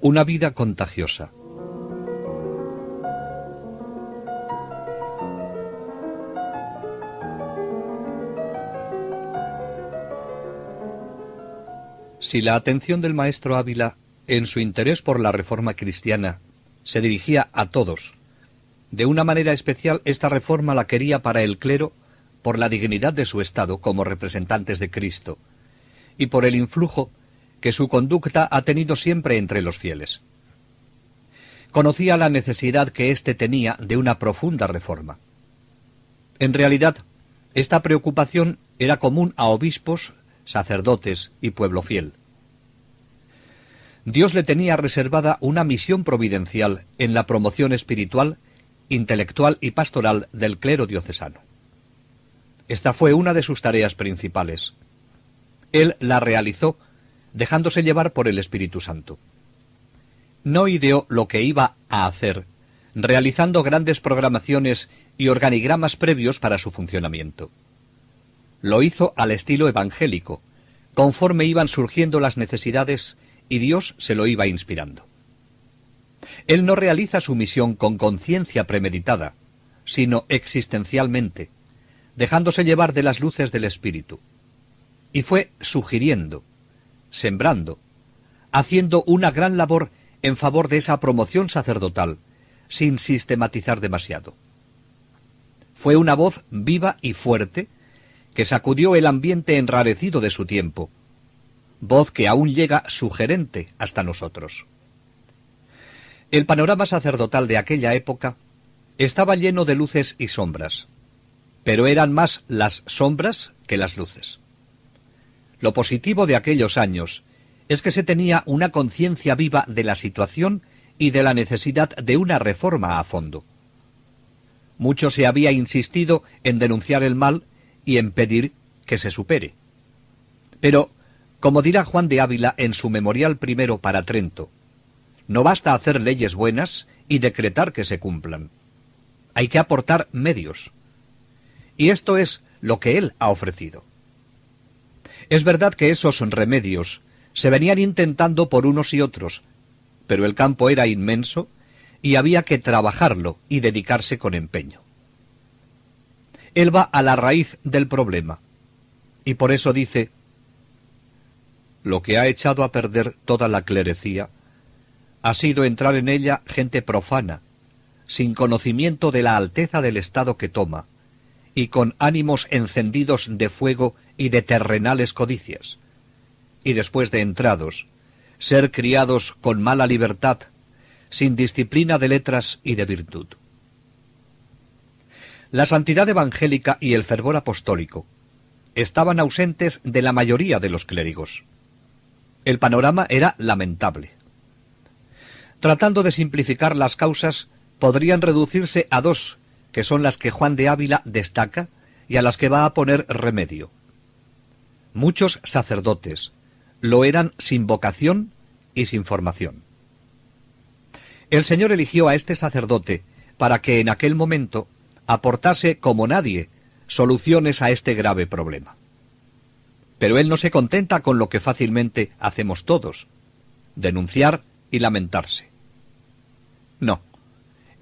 Una vida contagiosa. Si la atención del maestro Ávila, en su interés por la reforma cristiana, se dirigía a todos, de una manera especial esta reforma la quería para el clero por la dignidad de su estado como representantes de Cristo, y por el influjo que su conducta ha tenido siempre entre los fieles. Conocía la necesidad que éste tenía de una profunda reforma. En realidad, esta preocupación era común a obispos, sacerdotes y pueblo fiel. Dios le tenía reservada una misión providencial en la promoción espiritual, intelectual y pastoral del clero diocesano. Esta fue una de sus tareas principales. Él la realizó dejándose llevar por el Espíritu Santo. No ideó lo que iba a hacer, realizando grandes programaciones y organigramas previos para su funcionamiento. Lo hizo al estilo evangélico, conforme iban surgiendo las necesidades y Dios se lo iba inspirando. Él no realiza su misión con conciencia premeditada, sino existencialmente, dejándose llevar de las luces del Espíritu. Y fue sugiriendo, sembrando, haciendo una gran labor en favor de esa promoción sacerdotal, sin sistematizar demasiado. Fue una voz viva y fuerte que sacudió el ambiente enrarecido de su tiempo, voz que aún llega sugerente hasta nosotros. El panorama sacerdotal de aquella época estaba lleno de luces y sombras, pero eran más las sombras que las luces. Lo positivo de aquellos años es que se tenía una conciencia viva de la situación y de la necesidad de una reforma a fondo. Mucho se había insistido en denunciar el mal y en pedir que se supere. Pero, como dirá Juan de Ávila en su memorial primero para Trento, no basta hacer leyes buenas y decretar que se cumplan. Hay que aportar medios. Y esto es lo que él ha ofrecido. Es verdad que esos remedios se venían intentando por unos y otros, pero el campo era inmenso y había que trabajarlo y dedicarse con empeño. Él va a la raíz del problema, y por eso dice: lo que ha echado a perder toda la clerecía ha sido entrar en ella gente profana, sin conocimiento de la alteza del estado que toma, y con ánimos encendidos de fuego y de terrenales codicias, y después de entrados, ser criados con mala libertad, sin disciplina de letras y de virtud. La santidad evangélica y el fervor apostólico estaban ausentes de la mayoría de los clérigos. El panorama era lamentable. Tratando de simplificar las causas, podrían reducirse a dos, que son las que Juan de Ávila destaca y a las que va a poner remedio. Muchos sacerdotes lo eran sin vocación y sin formación. El Señor eligió a este sacerdote para que en aquel momento aportase como nadie soluciones a este grave problema. Pero él no se contenta con lo que fácilmente hacemos todos: denunciar y lamentarse. No,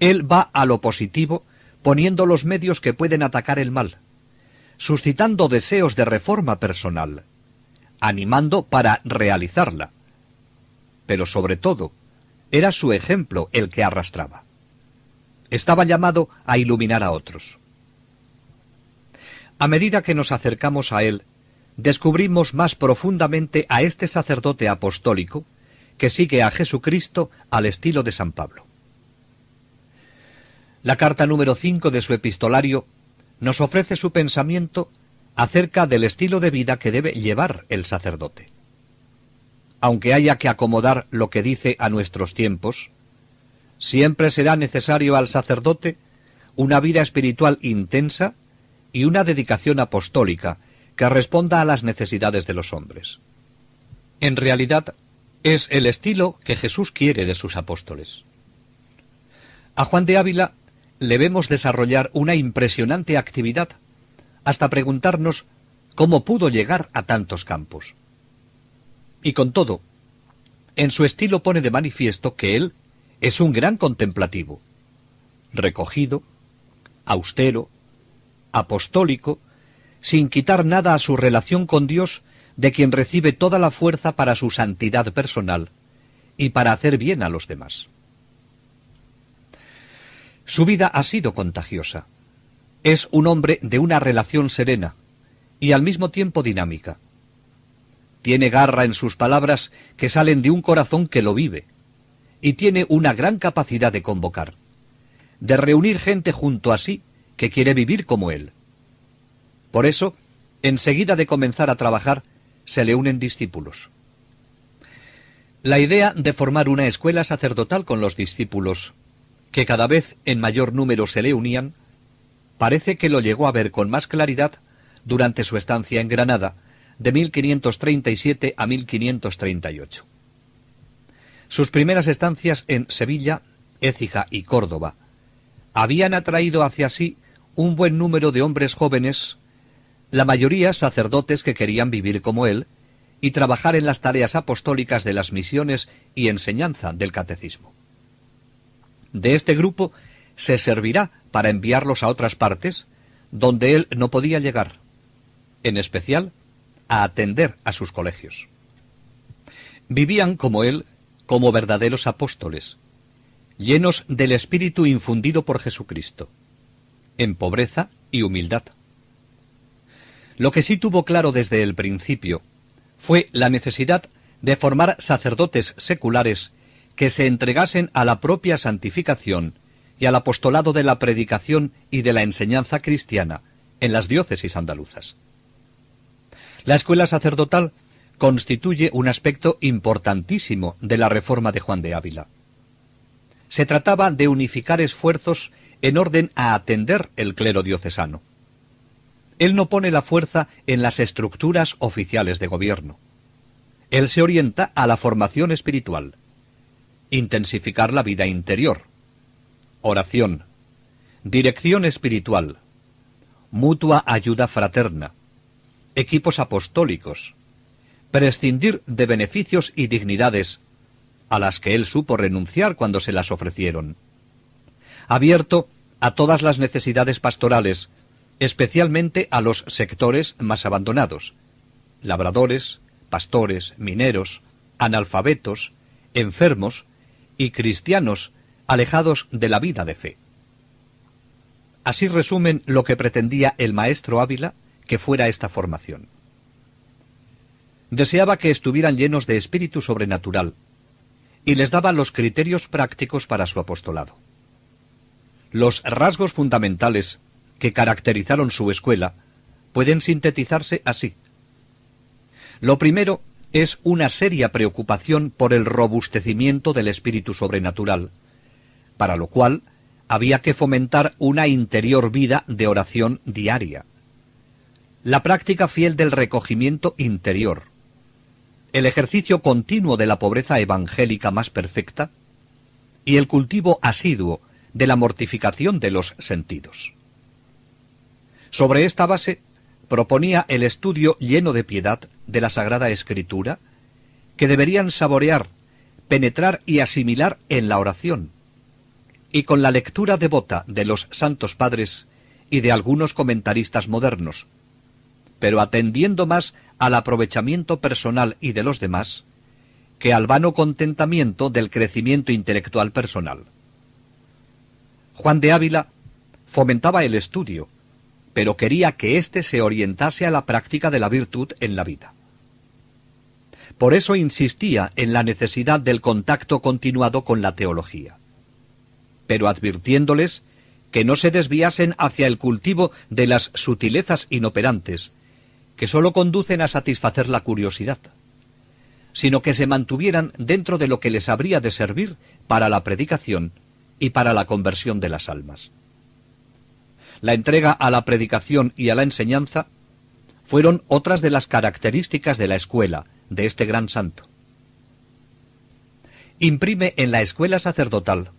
él va a lo positivo, poniendo los medios que pueden atacar el mal, suscitando deseos de reforma personal, animando para realizarla. Pero sobre todo, era su ejemplo el que arrastraba. Estaba llamado a iluminar a otros. A medida que nos acercamos a él, descubrimos más profundamente a este sacerdote apostólico que sigue a Jesucristo al estilo de San Pablo. La carta número 5 de su epistolario nos ofrece su pensamiento acerca del estilo de vida que debe llevar el sacerdote. Aunque haya que acomodar lo que dice a nuestros tiempos, siempre será necesario al sacerdote una vida espiritual intensa y una dedicación apostólica que responda a las necesidades de los hombres. En realidad, es el estilo que Jesús quiere de sus apóstoles. A Juan de Ávila le vemos desarrollar una impresionante actividad, hasta preguntarnos cómo pudo llegar a tantos campos. Y con todo, En su estilo pone de manifiesto que él es un gran contemplativo, recogido, austero, apostólico, sin quitar nada a su relación con Dios, de quien recibe toda la fuerza para su santidad personal y para hacer bien a los demás. Su vida ha sido contagiosa. Es un hombre de una relación serena y al mismo tiempo dinámica. Tiene garra en sus palabras que salen de un corazón que lo vive, y tiene una gran capacidad de convocar, de reunir gente junto a sí que quiere vivir como él. Por eso, enseguida de comenzar a trabajar, se le unen discípulos. La idea de formar una escuela sacerdotal con los discípulos, que cada vez en mayor número se le unían, parece que lo llegó a ver con más claridad durante su estancia en Granada, de 1537 a 1538. Sus primeras estancias en Sevilla, Écija y Córdoba habían atraído hacia sí un buen número de hombres jóvenes, la mayoría sacerdotes que querían vivir como él y trabajar en las tareas apostólicas de las misiones y enseñanza del catecismo. De este grupo se servirá para enviarlos a otras partes donde él no podía llegar, en especial a atender a sus colegios. Vivían como él, como verdaderos apóstoles, llenos del espíritu infundido por Jesucristo, en pobreza y humildad. Lo que sí tuvo claro desde el principio fue la necesidad de formar sacerdotes seculares que se entregasen a la propia santificación y al apostolado de la predicación y de la enseñanza cristiana en las diócesis andaluzas. La escuela sacerdotal constituye un aspecto importantísimo de la reforma de Juan de Ávila. Se trataba de unificar esfuerzos en orden a atender el clero diocesano. Él no pone la fuerza en las estructuras oficiales de gobierno. Él se orienta a la formación espiritual, intensificar la vida interior, oración, dirección espiritual, mutua ayuda fraterna, equipos apostólicos, prescindir de beneficios y dignidades a las que él supo renunciar cuando se las ofrecieron, abierto a todas las necesidades pastorales, especialmente a los sectores más abandonados, labradores, pastores, mineros, analfabetos, enfermos y cristianos alejados de la vida de fe. Así resumen lo que pretendía el maestro Ávila que fuera esta formación. Deseaba que estuvieran llenos de espíritu sobrenatural y les daba los criterios prácticos para su apostolado. Los rasgos fundamentales que caracterizaron su escuela pueden sintetizarse así. Lo primero es una seria preocupación por el robustecimiento del espíritu sobrenatural, para lo cual había que fomentar una interior vida de oración diaria, la práctica fiel del recogimiento interior, el ejercicio continuo de la pobreza evangélica más perfecta y el cultivo asiduo de la mortificación de los sentidos. Sobre esta base proponía el estudio lleno de piedad de la Sagrada Escritura, que deberían saborear, penetrar y asimilar en la oración, y con la lectura devota de los santos padres y de algunos comentaristas modernos, pero atendiendo más al aprovechamiento personal y de los demás, que al vano contentamiento del crecimiento intelectual personal. Juan de Ávila fomentaba el estudio, pero quería que éste se orientase a la práctica de la virtud en la vida. Por eso insistía en la necesidad del contacto continuado con la teología, pero advirtiéndoles que no se desviasen hacia el cultivo de las sutilezas inoperantes, que sólo conducen a satisfacer la curiosidad, sino que se mantuvieran dentro de lo que les habría de servir para la predicación y para la conversión de las almas. La entrega a la predicación y a la enseñanza fueron otras de las características de la escuela de este gran santo. Imprime en la escuela sacerdotal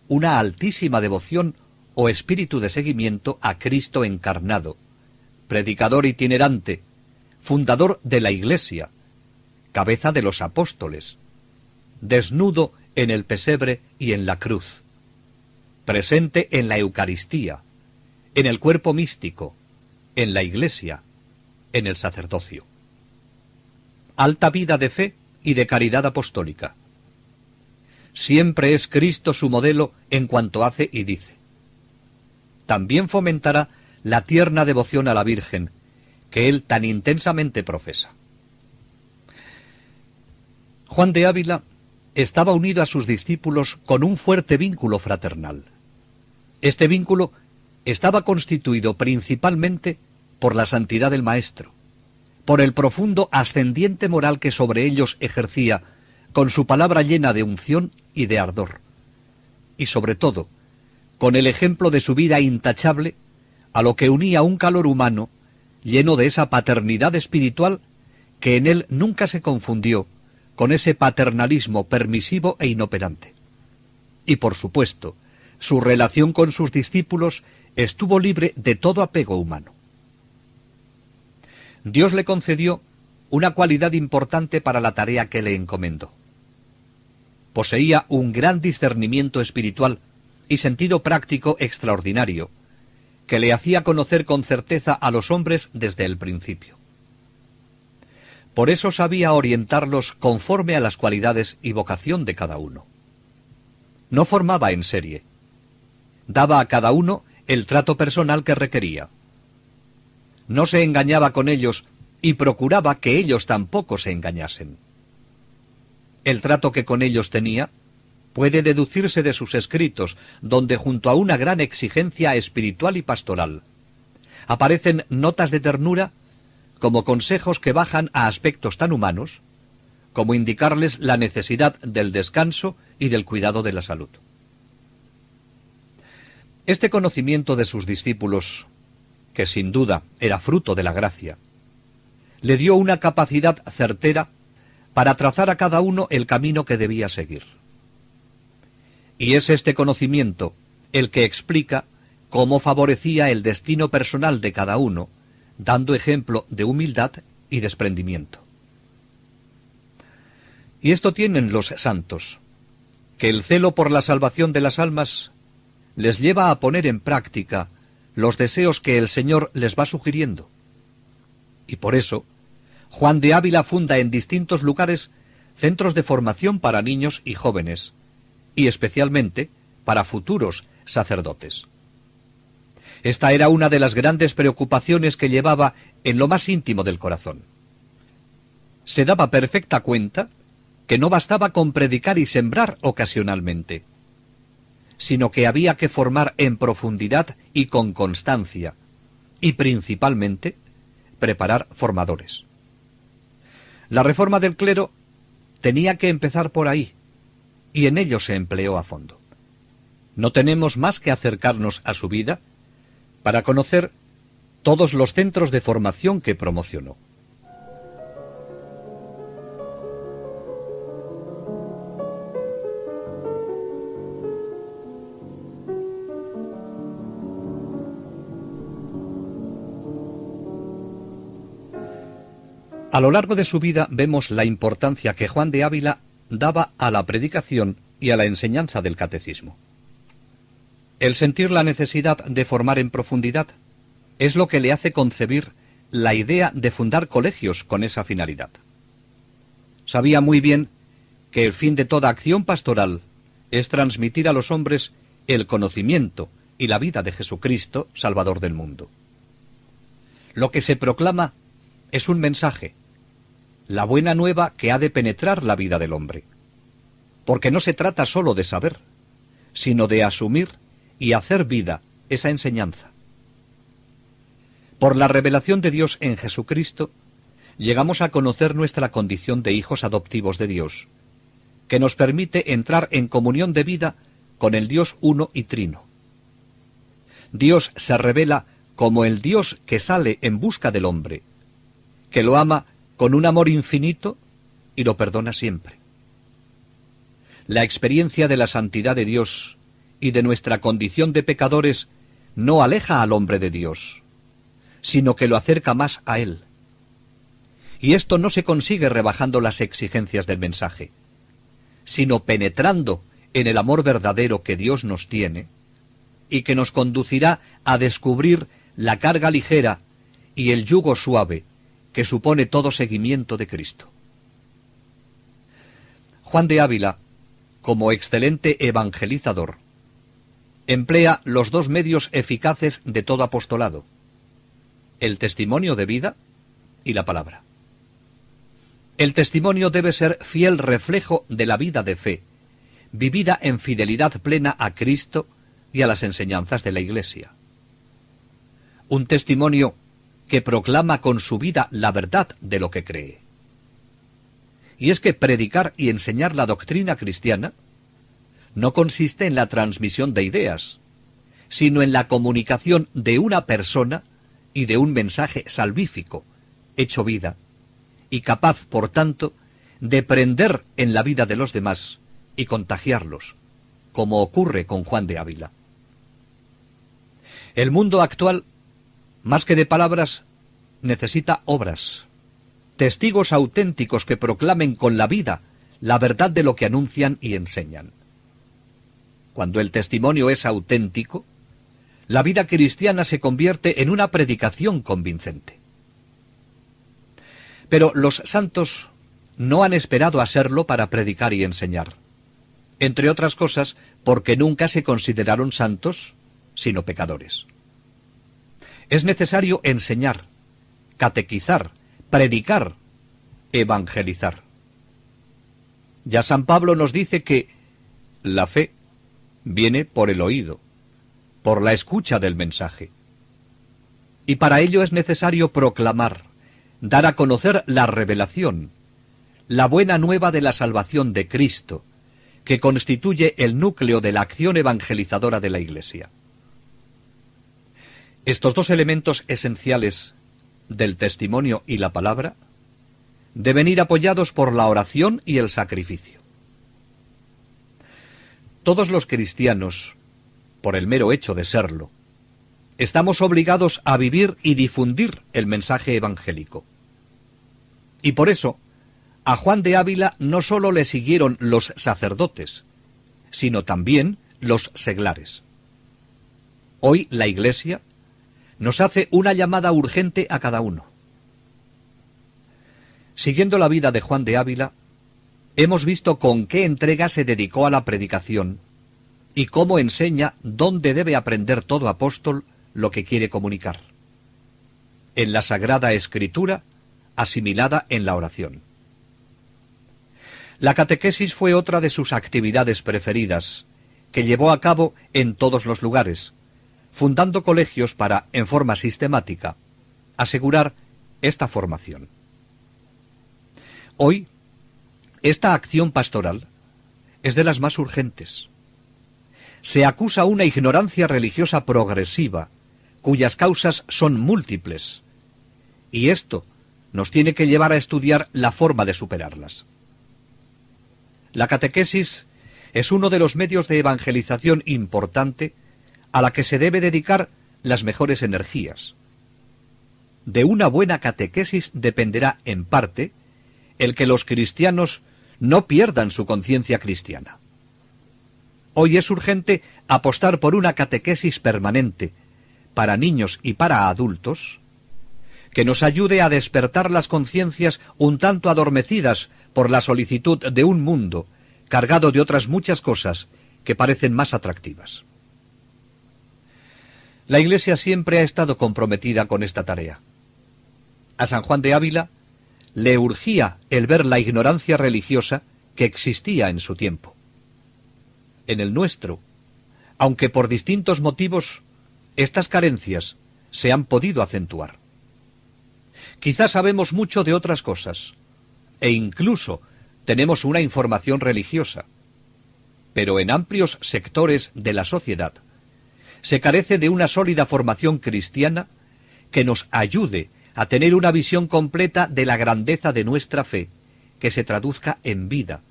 una altísima devoción o espíritu de seguimiento a Cristo encarnado, predicador itinerante, fundador de la Iglesia, cabeza de los apóstoles, desnudo en el pesebre y en la cruz, presente en la Eucaristía, en el cuerpo místico, en la Iglesia, en el sacerdocio. Alta vida de fe y de caridad apostólica. Siempre es Cristo su modelo en cuanto hace y dice. También fomentará la tierna devoción a la Virgen, que él tan intensamente profesa. Juan de Ávila estaba unido a sus discípulos con un fuerte vínculo fraternal. Este vínculo estaba constituido principalmente por la santidad del Maestro, por el profundo ascendiente moral que sobre ellos ejercía, con su palabra llena de unción y de ardor, y sobre todo, con el ejemplo de su vida intachable, a lo que unía un calor humano, lleno de esa paternidad espiritual que en él nunca se confundió con ese paternalismo permisivo e inoperante. Y por supuesto, su relación con sus discípulos estuvo libre de todo apego humano. Dios le concedió una cualidad importante para la tarea que le encomendó. Poseía un gran discernimiento espiritual y sentido práctico extraordinario, que le hacía conocer con certeza a los hombres desde el principio. Por eso sabía orientarlos conforme a las cualidades y vocación de cada uno. No formaba en serie. Daba a cada uno el trato personal que requería. No se engañaba con ellos y procuraba que ellos tampoco se engañasen. El trato que con ellos tenía puede deducirse de sus escritos, donde junto a una gran exigencia espiritual y pastoral aparecen notas de ternura como consejos que bajan a aspectos tan humanos como indicarles la necesidad del descanso y del cuidado de la salud. Este conocimiento de sus discípulos, que sin duda era fruto de la gracia, le dio una capacidad certera para trazar a cada uno el camino que debía seguir. Y es este conocimiento el que explica cómo favorecía el destino personal de cada uno, dando ejemplo de humildad y desprendimiento. Y esto tienen los santos, que el celo por la salvación de las almas les lleva a poner en práctica los deseos que el Señor les va sugiriendo. Y por eso, Juan de Ávila funda en distintos lugares centros de formación para niños y jóvenes, y especialmente para futuros sacerdotes. Esta era una de las grandes preocupaciones que llevaba en lo más íntimo del corazón. Se daba perfecta cuenta que no bastaba con predicar y sembrar ocasionalmente, sino que había que formar en profundidad y con constancia, y principalmente preparar formadores. La reforma del clero tenía que empezar por ahí, y en ello se empleó a fondo. No tenemos más que acercarnos a su vida para conocer todos los centros de formación que promocionó. A lo largo de su vida vemos la importancia que Juan de Ávila daba a la predicación y a la enseñanza del catecismo. El sentir la necesidad de formar en profundidad es lo que le hace concebir la idea de fundar colegios con esa finalidad. Sabía muy bien que el fin de toda acción pastoral es transmitir a los hombres el conocimiento y la vida de Jesucristo, Salvador del mundo. Lo que se proclama es un mensaje, la buena nueva que ha de penetrar la vida del hombre, porque no se trata sólo de saber, sino de asumir y hacer vida esa enseñanza. Por la revelación de Dios en Jesucristo, llegamos a conocer nuestra condición de hijos adoptivos de Dios, que nos permite entrar en comunión de vida con el Dios uno y trino. Dios se revela como el Dios que sale en busca del hombre, que lo ama con un amor infinito y lo perdona siempre. La experiencia de la santidad de Dios y de nuestra condición de pecadores no aleja al hombre de Dios, sino que lo acerca más a Él. Y esto no se consigue rebajando las exigencias del mensaje, sino penetrando en el amor verdadero que Dios nos tiene, y que nos conducirá a descubrir la carga ligera y el yugo suave que supone todo seguimiento de Cristo. Juan de Ávila, como excelente evangelizador, emplea los dos medios eficaces de todo apostolado: el testimonio de vida y la palabra. El testimonio debe ser fiel reflejo de la vida de fe, vivida en fidelidad plena a Cristo y a las enseñanzas de la Iglesia. Un testimonio que proclama con su vida la verdad de lo que cree. Y es que predicar y enseñar la doctrina cristiana no consiste en la transmisión de ideas, sino en la comunicación de una persona y de un mensaje salvífico, hecho vida, y capaz, por tanto, de prender en la vida de los demás y contagiarlos, como ocurre con Juan de Ávila. El mundo actual, más que de palabras, necesita obras, testigos auténticos que proclamen con la vida la verdad de lo que anuncian y enseñan. Cuando el testimonio es auténtico, la vida cristiana se convierte en una predicación convincente. Pero los santos no han esperado a serlo para predicar y enseñar, entre otras cosas porque nunca se consideraron santos, sino pecadores. Es necesario enseñar, catequizar, predicar, evangelizar. Ya San Pablo nos dice que la fe viene por el oído, por la escucha del mensaje. Y para ello es necesario proclamar, dar a conocer la revelación, la buena nueva de la salvación de Cristo, que constituye el núcleo de la acción evangelizadora de la Iglesia. Estos dos elementos esenciales del testimonio y la palabra deben ir apoyados por la oración y el sacrificio. Todos los cristianos, por el mero hecho de serlo, estamos obligados a vivir y difundir el mensaje evangélico. Y por eso, a Juan de Ávila no sólo le siguieron los sacerdotes, sino también los seglares. Hoy la Iglesia nos hace una llamada urgente a cada uno. Siguiendo la vida de Juan de Ávila, hemos visto con qué entrega se dedicó a la predicación y cómo enseña dónde debe aprender todo apóstol lo que quiere comunicar: en la Sagrada Escritura, asimilada en la oración. La catequesis fue otra de sus actividades preferidas, que llevó a cabo en todos los lugares, fundando colegios para, en forma sistemática, asegurar esta formación. Hoy, esta acción pastoral es de las más urgentes. Se acusa una ignorancia religiosa progresiva, cuyas causas son múltiples, y esto nos tiene que llevar a estudiar la forma de superarlas. La catequesis es uno de los medios de evangelización importante a la que se debe dedicar las mejores energías. De una buena catequesis dependerá, en parte, el que los cristianos no pierdan su conciencia cristiana. Hoy es urgente apostar por una catequesis permanente, para niños y para adultos, que nos ayude a despertar las conciencias un tanto adormecidas por la solicitud de un mundo cargado de otras muchas cosas que parecen más atractivas. La Iglesia siempre ha estado comprometida con esta tarea. A San Juan de Ávila le urgía el ver la ignorancia religiosa que existía en su tiempo. En el nuestro, aunque por distintos motivos, estas carencias se han podido acentuar. Quizás sabemos mucho de otras cosas, e incluso tenemos una información religiosa, pero en amplios sectores de la sociedad se carece de una sólida formación cristiana que nos ayude a tener una visión completa de la grandeza de nuestra fe, que se traduzca en vida,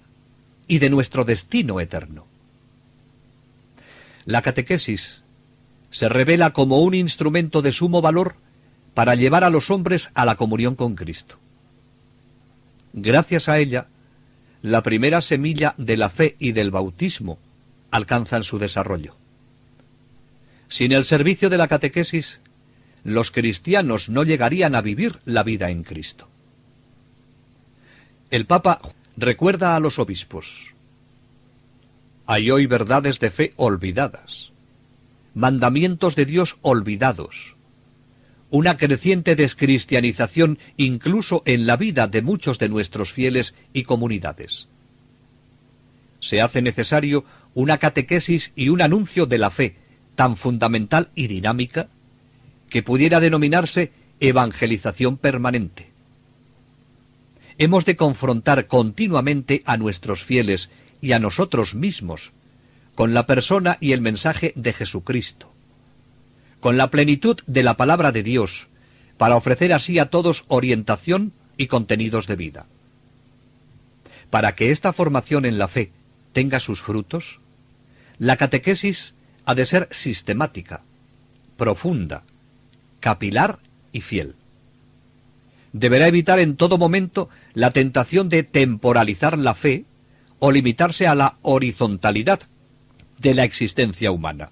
y de nuestro destino eterno. La catequesis se revela como un instrumento de sumo valor para llevar a los hombres a la comunión con Cristo. Gracias a ella, la primera semilla de la fe y del bautismo alcanzan su desarrollo. Sin el servicio de la catequesis, los cristianos no llegarían a vivir la vida en Cristo. El Papa recuerda a los obispos: hay hoy verdades de fe olvidadas, mandamientos de Dios olvidados, una creciente descristianización incluso en la vida de muchos de nuestros fieles y comunidades. Se hace necesario una catequesis y un anuncio de la fe tan fundamental y dinámica que pudiera denominarse evangelización permanente. Hemos de confrontar continuamente a nuestros fieles y a nosotros mismos con la persona y el mensaje de Jesucristo, con la plenitud de la palabra de Dios, para ofrecer así a todos orientación y contenidos de vida. Para que esta formación en la fe tenga sus frutos, la catequesis ha de ser sistemática, profunda, capilar y fiel. Deberá evitar en todo momento la tentación de temporalizar la fe o limitarse a la horizontalidad de la existencia humana.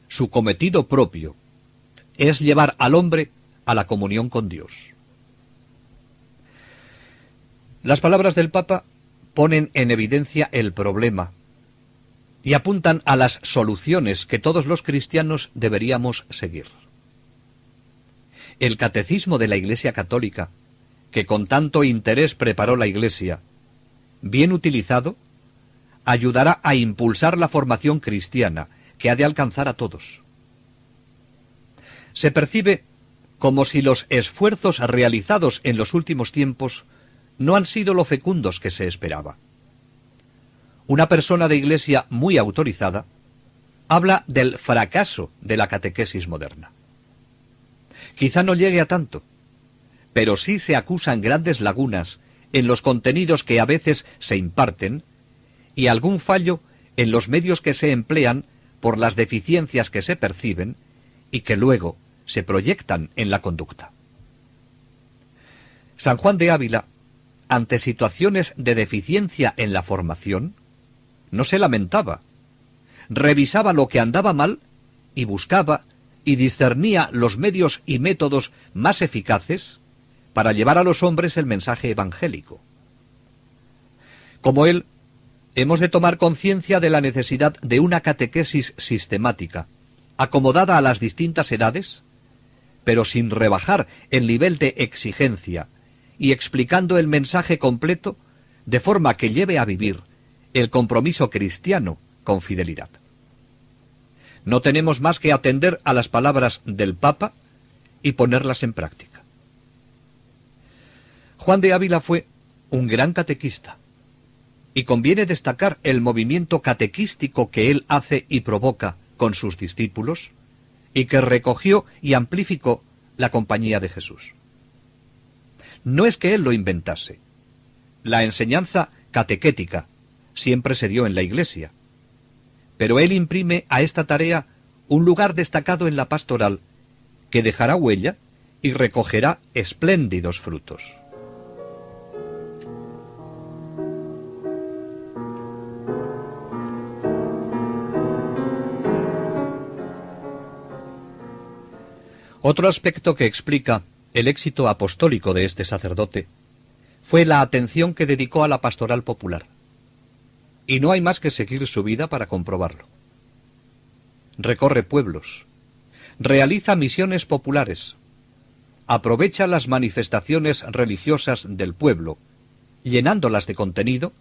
Su cometido propio es llevar al hombre a la comunión con Dios. Las palabras del Papa ponen en evidencia el problema y apuntan a las soluciones que todos los cristianos deberíamos seguir. El catecismo de la Iglesia Católica, que con tanto interés preparó la Iglesia, bien utilizado, ayudará a impulsar la formación cristiana, que ha de alcanzar a todos. Se percibe como si los esfuerzos realizados en los últimos tiempos no han sido lo fecundos que se esperaba. Una persona de Iglesia muy autorizada habla del fracaso de la catequesis moderna. Quizá no llegue a tanto, pero sí se acusan grandes lagunas en los contenidos que a veces se imparten y algún fallo en los medios que se emplean por las deficiencias que se perciben y que luego se proyectan en la conducta. San Juan de Ávila, ante situaciones de deficiencia en la formación, no se lamentaba, revisaba lo que andaba mal y buscaba y discernía los medios y métodos más eficaces para llevar a los hombres el mensaje evangélico. Como él, hemos de tomar conciencia de la necesidad de una catequesis sistemática, acomodada a las distintas edades, pero sin rebajar el nivel de exigencia y explicando el mensaje completo de forma que lleve a vivir el compromiso cristiano con fidelidad. No tenemos más que atender a las palabras del Papa y ponerlas en práctica. Juan de Ávila fue un gran catequista, y conviene destacar el movimiento catequístico que él hace y provoca con sus discípulos, y que recogió y amplificó la Compañía de Jesús. No es que él lo inventase. La enseñanza catequética siempre se dio en la Iglesia, pero él imprime a esta tarea un lugar destacado en la pastoral que dejará huella y recogerá espléndidos frutos. Otro aspecto que explica el éxito apostólico de este sacerdote fue la atención que dedicó a la pastoral popular. Y no hay más que seguir su vida para comprobarlo. Recorre pueblos, realiza misiones populares, aprovecha las manifestaciones religiosas del pueblo, llenándolas de contenido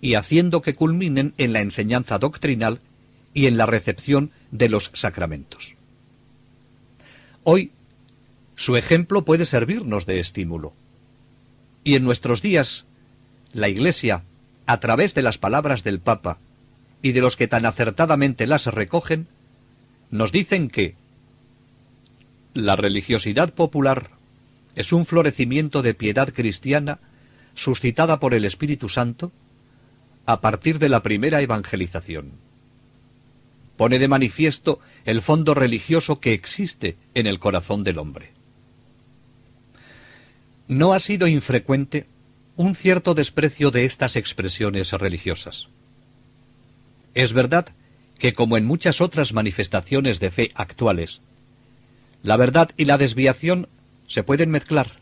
y haciendo que culminen en la enseñanza doctrinal y en la recepción de los sacramentos. Hoy, su ejemplo puede servirnos de estímulo. Y en nuestros días, la Iglesia, a través de las palabras del Papa y de los que tan acertadamente las recogen, nos dicen que la religiosidad popular es un florecimiento de piedad cristiana suscitada por el Espíritu Santo a partir de la primera evangelización. Pone de manifiesto el fondo religioso que existe en el corazón del hombre. No ha sido infrecuente un cierto desprecio de estas expresiones religiosas. Es verdad que, como en muchas otras manifestaciones de fe actuales, la verdad y la desviación se pueden mezclar,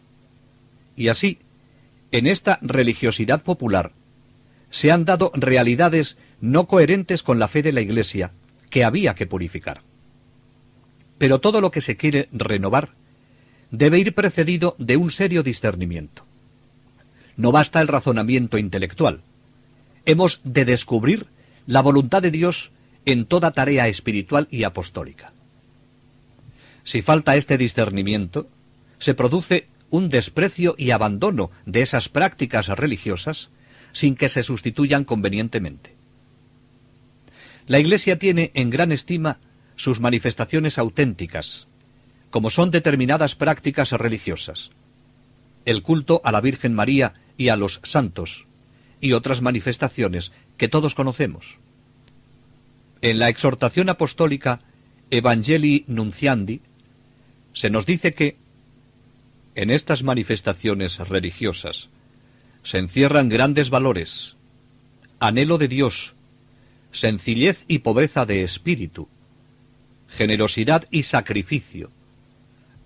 y así, en esta religiosidad popular, se han dado realidades no coherentes con la fe de la Iglesia, que había que purificar. Pero todo lo que se quiere renovar debe ir precedido de un serio discernimiento. No basta el razonamiento intelectual. Hemos de descubrir la voluntad de Dios en toda tarea espiritual y apostólica. Si falta este discernimiento, se produce un desprecio y abandono de esas prácticas religiosas sin que se sustituyan convenientemente. La Iglesia tiene en gran estima sus manifestaciones auténticas, como son determinadas prácticas religiosas, el culto a la Virgen María y a los santos, y otras manifestaciones que todos conocemos. En la exhortación apostólica Evangelii Nunciandi se nos dice que en estas manifestaciones religiosas se encierran grandes valores, anhelo de Dios, sencillez y pobreza de espíritu, generosidad y sacrificio,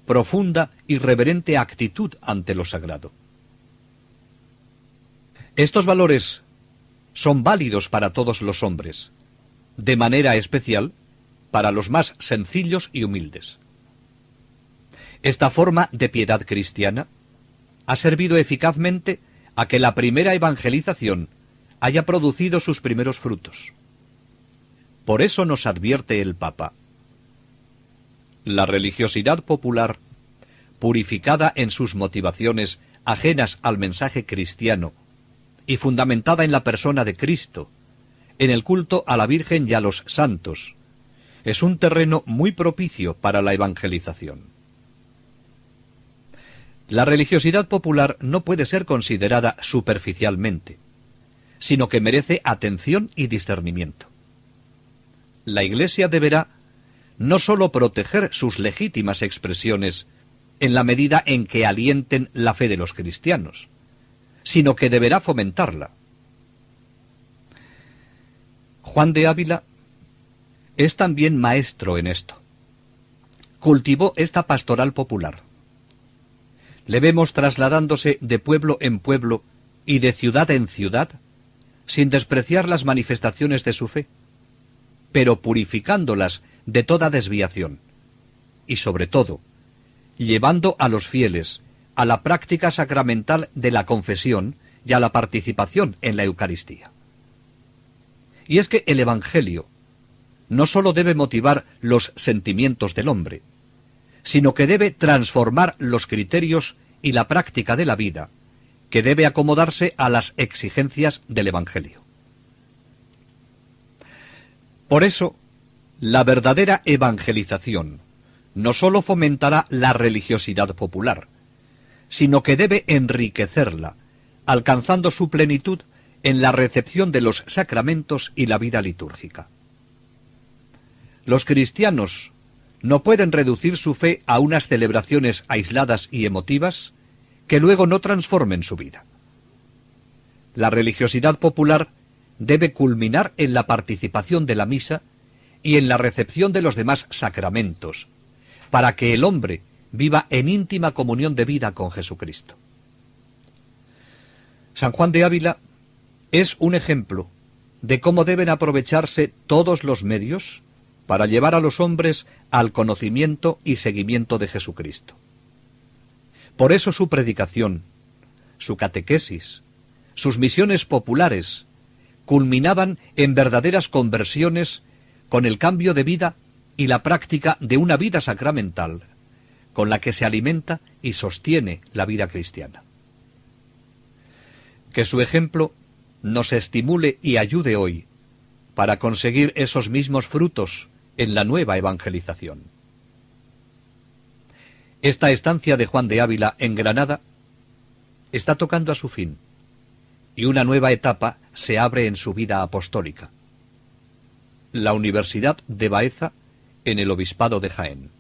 profunda y reverente actitud ante lo sagrado. Estos valores son válidos para todos los hombres, de manera especial para los más sencillos y humildes. Esta forma de piedad cristiana ha servido eficazmente a que la primera evangelización haya producido sus primeros frutos. Por eso nos advierte el Papa: la religiosidad popular, purificada en sus motivaciones ajenas al mensaje cristiano y fundamentada en la persona de Cristo, en el culto a la Virgen y a los santos, es un terreno muy propicio para la evangelización. La religiosidad popular no puede ser considerada superficialmente, sino que merece atención y discernimiento. La Iglesia deberá no sólo proteger sus legítimas expresiones en la medida en que alienten la fe de los cristianos, sino que deberá fomentarla. Juan de Ávila es también maestro en esto. Cultivó esta pastoral popular. Le vemos trasladándose de pueblo en pueblo y de ciudad en ciudad, sin despreciar las manifestaciones de su fe, pero purificándolas de toda desviación, y sobre todo, llevando a los fieles a la práctica sacramental de la confesión y a la participación en la Eucaristía. Y es que el Evangelio no sólo debe motivar los sentimientos del hombre, sino que debe transformar los criterios y la práctica de la vida, que debe acomodarse a las exigencias del Evangelio. Por eso, la verdadera evangelización no sólo fomentará la religiosidad popular, sino que debe enriquecerla, alcanzando su plenitud en la recepción de los sacramentos y la vida litúrgica. Los cristianos no pueden reducir su fe a unas celebraciones aisladas y emotivas que luego no transformen su vida. La religiosidad popular debe culminar en la participación de la misa y en la recepción de los demás sacramentos, para que el hombre viva en íntima comunión de vida con Jesucristo. San Juan de Ávila es un ejemplo de cómo deben aprovecharse todos los medios para llevar a los hombres al conocimiento y seguimiento de Jesucristo. Por eso su predicación, su catequesis, sus misiones populares culminaban en verdaderas conversiones con el cambio de vida y la práctica de una vida sacramental, con la que se alimenta y sostiene la vida cristiana. Que su ejemplo nos estimule y ayude hoy para conseguir esos mismos frutos en la nueva evangelización. Esta estancia de Juan de Ávila en Granada está tocando a su fin, y una nueva etapa se abre en su vida apostólica: la Universidad de Baeza en el Obispado de Jaén.